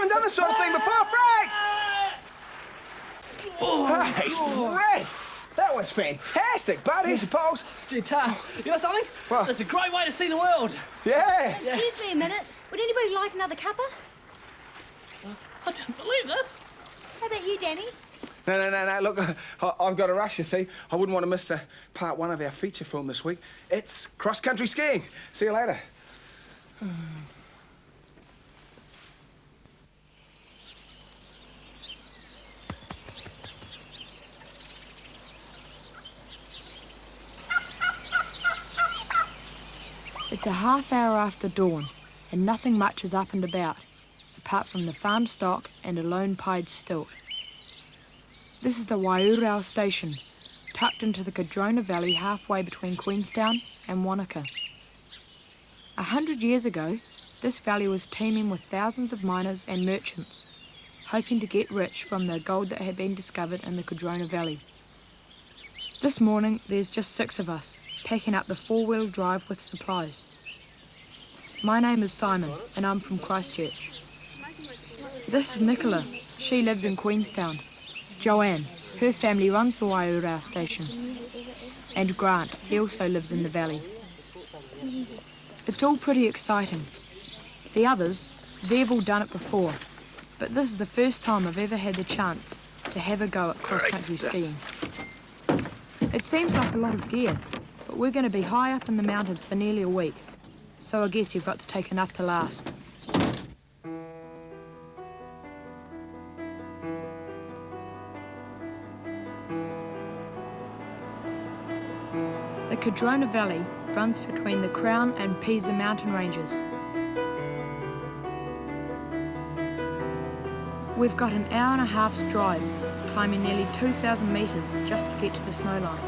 haven't done this sort of thing before, Frank! Hey, Frank! That was fantastic, bud. Here's your pulse. Gee, Tar, you know something? What? That's a great way to see the world. Yeah. Excuse me a minute. Would anybody like another cuppa? I don't believe this. How about you, Danny? No. Look, I've got a rush, you see. I wouldn't want to miss part one of our feature film this week. It's cross-country skiing. See you later. It's a half hour after dawn, and nothing much is up and about, apart from the farm stock and a lone pied stilt. This is the Wairau station, tucked into the Cardrona Valley halfway between Queenstown and Wanaka. 100 years ago, this valley was teeming with thousands of miners and merchants, hoping to get rich from the gold that had been discovered in the Cardrona Valley. This morning, there's just 6 of us, packing up the 4-wheel drive with supplies. My name is Simon, and I'm from Christchurch. This is Nicola. She lives in Queenstown. Joanne, her family runs the Wairau station. And Grant, he also lives in the valley. It's all pretty exciting. The others, they've all done it before, but this is the first time I've ever had the chance to have a go at cross-country skiing. It seems like a lot of gear, but we're going to be high up in the mountains for nearly a week, so I guess you've got to take enough to last. The Cardrona Valley runs between the Crown and Pisa mountain ranges. We've got an hour and a half's drive, climbing nearly 2,000 metres just to get to the snow line.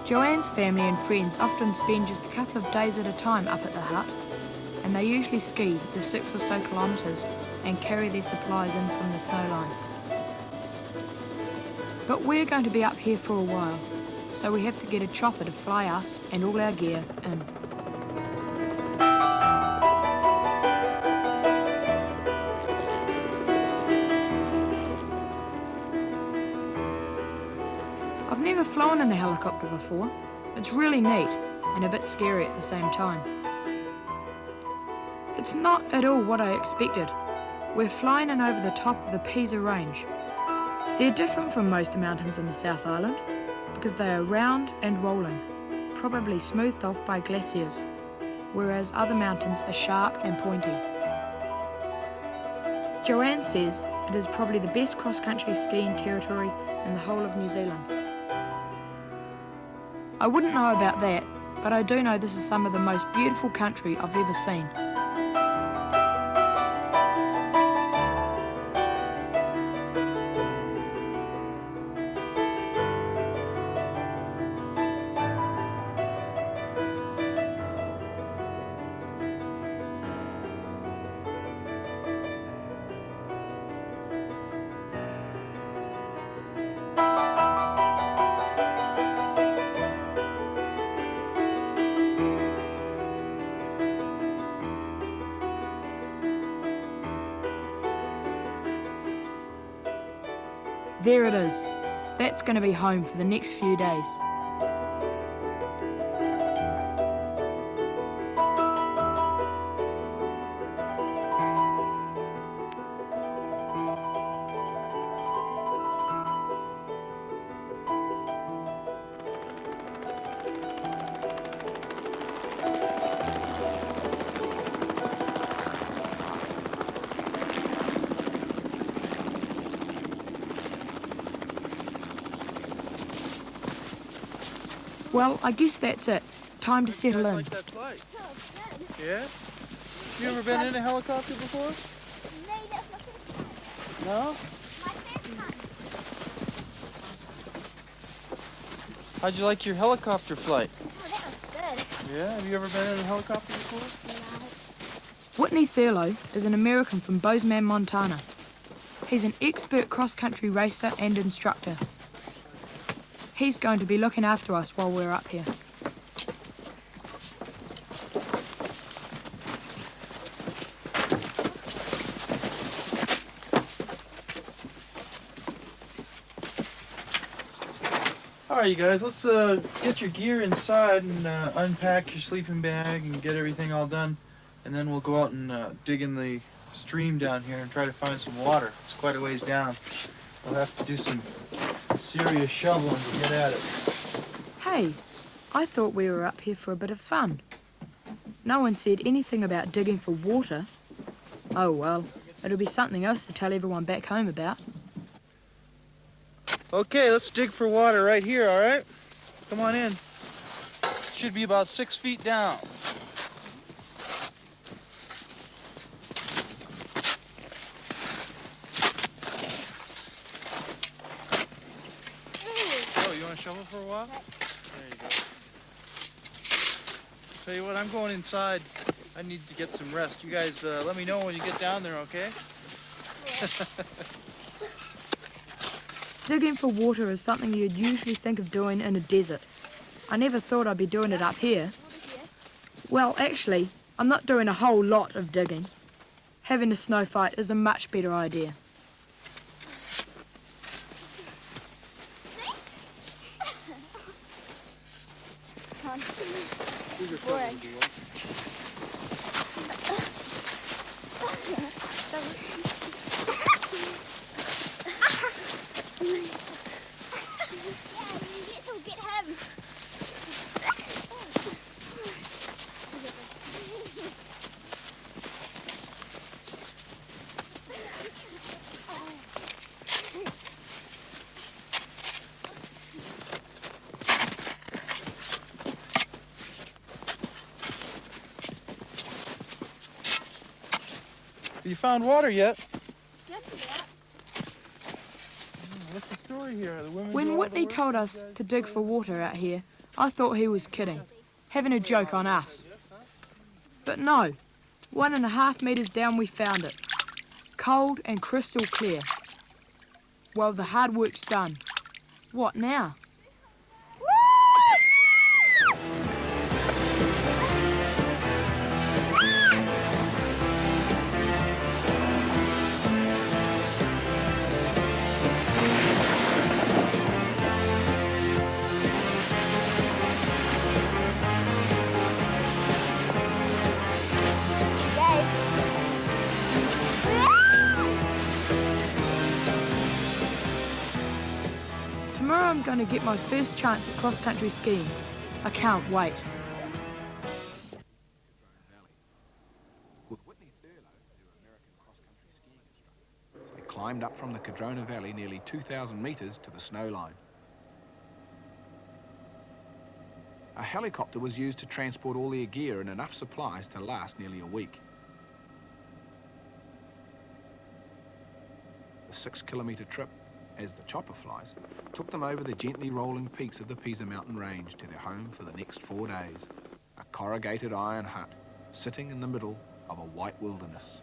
Joanne's family and friends often spend just a couple of days at a time up at the hut, and they usually ski the 6 or so kilometres and carry their supplies in from the snow line. But we're going to be up here for a while, so we have to get a chopper to fly us and all our gear in. I've never flown in a helicopter before. It's really neat and a bit scary at the same time. It's not at all what I expected. We're flying in over the top of the Pisa Range. They're different from most mountains in the South Island because they are round and rolling, probably smoothed off by glaciers, whereas other mountains are sharp and pointy. Joanne says it is probably the best cross-country skiing territory in the whole of New Zealand. I wouldn't know about that, but I do know this is some of the most beautiful country I've ever seen. There it is. That's going to be home for the next few days. Well, I guess that's it. Time to settle in. Like that flight? Yeah? You ever been in a helicopter before? No? How'd you like your helicopter flight? Oh, that was good. Yeah? Have you ever been in a helicopter before? Whitney Thurlow is an American from Bozeman, Montana. He's an expert cross-country racer and instructor. He's going to be looking after us while we're up here. All right, you guys, let's get your gear inside and unpack your sleeping bag and get everything all done. And then we'll go out and dig in the stream down here and try to find some water. It's quite a ways down. We'll have to do some serious shoveling to get at it. Hey, I thought we were up here for a bit of fun. No one said anything about digging for water. Oh well, it'll be something else to tell everyone back home about. Okay, let's dig for water right here, all right? Come on in. Should be about 6 feet down. Oh, you want to shovel for a while? There you go. Tell you what, I'm going inside. I need to get some rest. You guys let me know when you get down there, okay? Digging for water is something you'd usually think of doing in a desert. I never thought I'd be doing it up here. Well, actually, I'm not doing a whole lot of digging. Having a snow fight is a much better idea. You found water yet? Just about. What's the story here? The women do When all the Whitney work, told you us guys to dig for water out here, I thought he was kidding, having a joke on us. But no, 1.5 meters down we found it, cold and crystal clear. Well, the hard work's done. What now? Tomorrow I'm going to get my first chance at cross-country skiing. I can't wait. With Whitney Thurlow, their American cross-country skiing instructor, they climbed up from the Cadrona Valley nearly 2,000 metres to the snow line. A helicopter was used to transport all their gear and enough supplies to last nearly a week. The 6-kilometre trip, as the chopper flies, took them over the gently rolling peaks of the Pisa mountain range to their home for the next 4 days, a corrugated iron hut sitting in the middle of a white wilderness.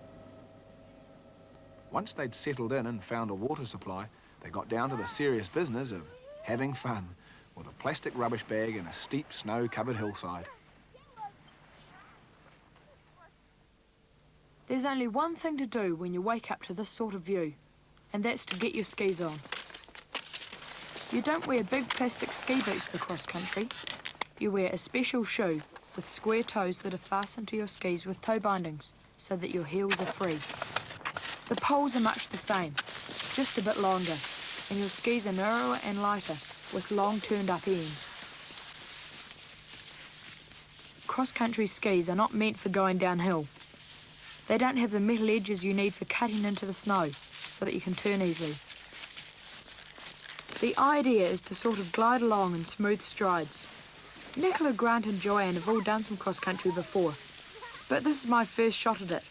Once they'd settled in and found a water supply, they got down to the serious business of having fun with a plastic rubbish bag and a steep snow-covered hillside. There's only one thing to do when you wake up to this sort of view, and that's to get your skis on. You don't wear big plastic ski boots for cross-country. You wear a special shoe with square toes that are fastened to your skis with toe bindings so that your heels are free. The poles are much the same, just a bit longer, and your skis are narrower and lighter with long turned-up ends. Cross-country skis are not meant for going downhill. They don't have the metal edges you need for cutting into the snow so that you can turn easily. The idea is to sort of glide along in smooth strides. Nicola, Grant and Joanna have all done some cross-country before, but this is my first shot at it.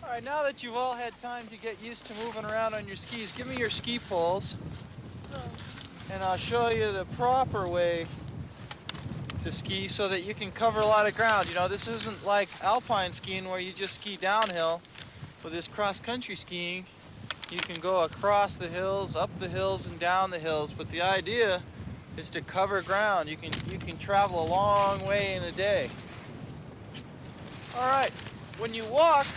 All right, now that you've all had time to get used to moving around on your skis, give me your ski poles, and I'll show you the proper way to ski so that you can cover a lot of ground. You know, this isn't like alpine skiing where you just ski downhill. With this cross-country skiing, you can go across the hills, up the hills, and down the hills, but the idea is to cover ground. You can travel a long way in a day. All right, when you walk,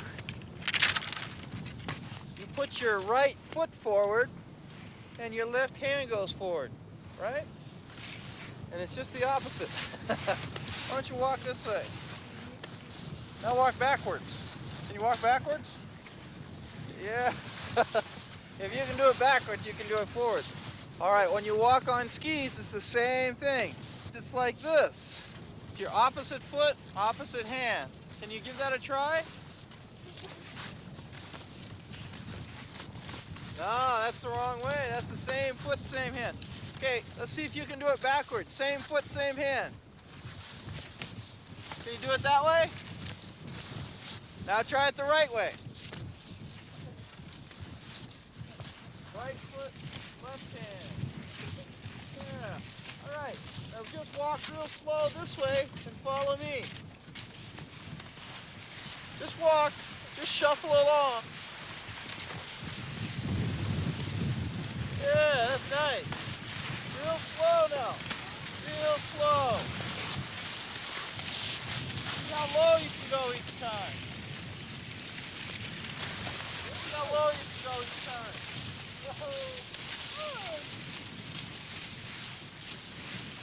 you put your right foot forward and your left hand goes forward, right? And it's just the opposite. Why don't you walk this way? Now walk backwards. Can you walk backwards? Yeah. If you can do it backwards, you can do it forwards. All right, when you walk on skis, it's the same thing. It's like this. It's your opposite foot, opposite hand. Can you give that a try? No, that's the wrong way. That's the same foot, same hand. Okay, let's see if you can do it backwards. Same foot, same hand. Can you do it that way? Now try it the right way. Right foot, left hand. Yeah. All right. Now just walk real slow this way and follow me. Just walk. Just shuffle along. Yeah, that's nice. Real slow now. Real slow. See how low you can go each time. See how low you can go each time.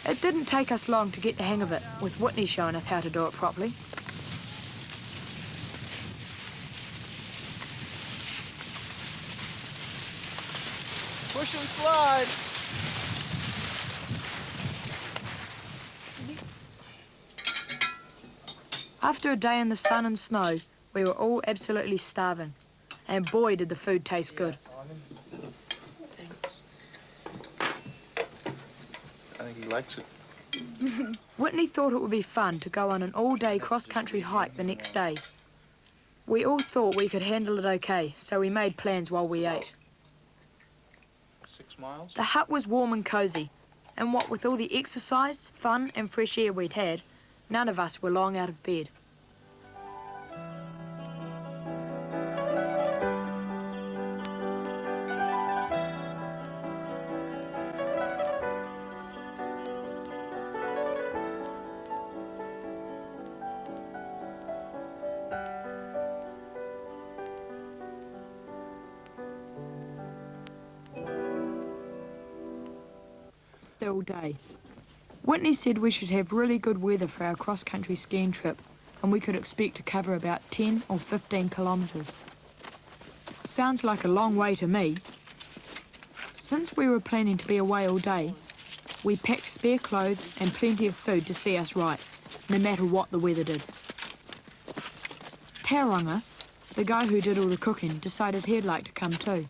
It didn't take us long to get the hang of it, with Whitney showing us how to do it properly. Push and slide. After a day in the sun and snow, we were all absolutely starving. And boy, did the food taste good. I think he likes it. Whitney thought it would be fun to go on an all-day cross-country hike the next day. We all thought we could handle it okay, so we made plans while we ate. 6 miles? The hut was warm and cosy, and what with all the exercise, fun and fresh air we'd had, none of us were long out of bed. Still day. Whitney said we should have really good weather for our cross-country skiing trip, and we could expect to cover about 10 or 15 kilometres. Sounds like a long way to me. Since we were planning to be away all day, we packed spare clothes and plenty of food to see us right, no matter what the weather did. Tauranga, the guy who did all the cooking, decided he'd like to come too.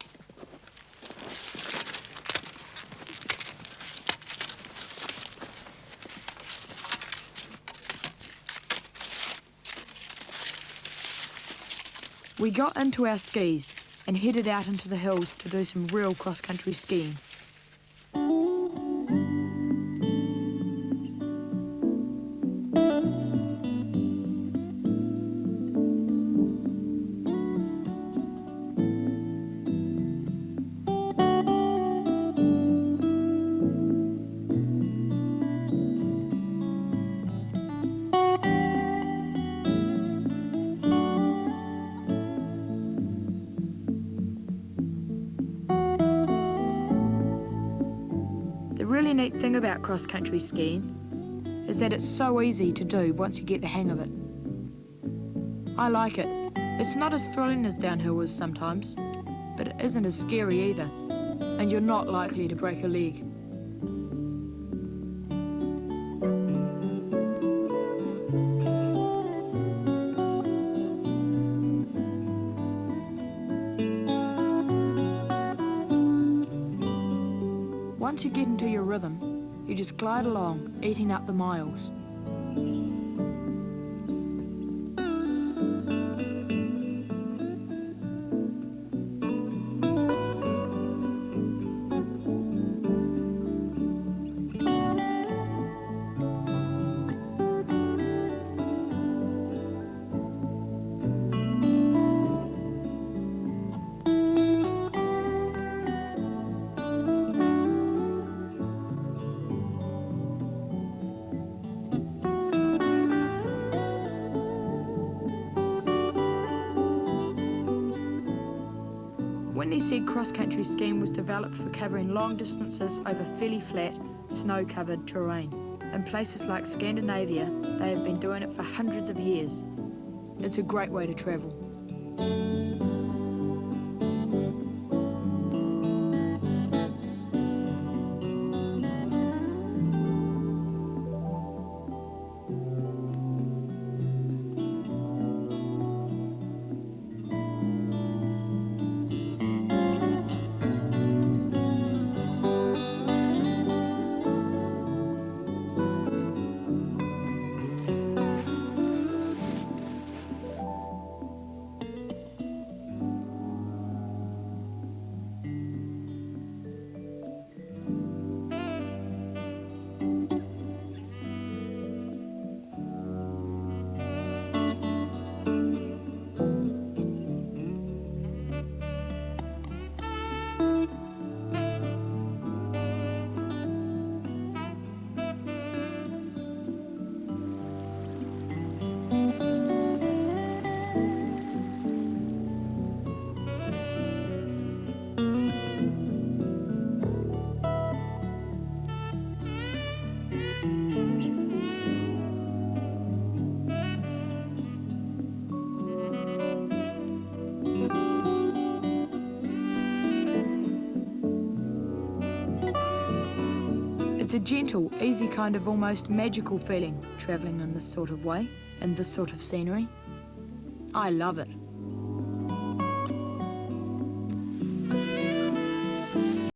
We got into our skis and headed out into the hills to do some real cross-country skiing. The really neat thing about cross-country skiing is that it's so easy to do once you get the hang of it. I like it. It's not as thrilling as downhill is sometimes, but it isn't as scary either, and you're not likely to break a leg. Once you get into your rhythm, you just glide along, eating up the miles. Whitney said cross-country skiing was developed for covering long distances over fairly flat, snow-covered terrain. In places like Scandinavia, they have been doing it for hundreds of years. It's a great way to travel. It's a gentle, easy kind of almost magical feeling travelling in this sort of way, in this sort of scenery. I love it.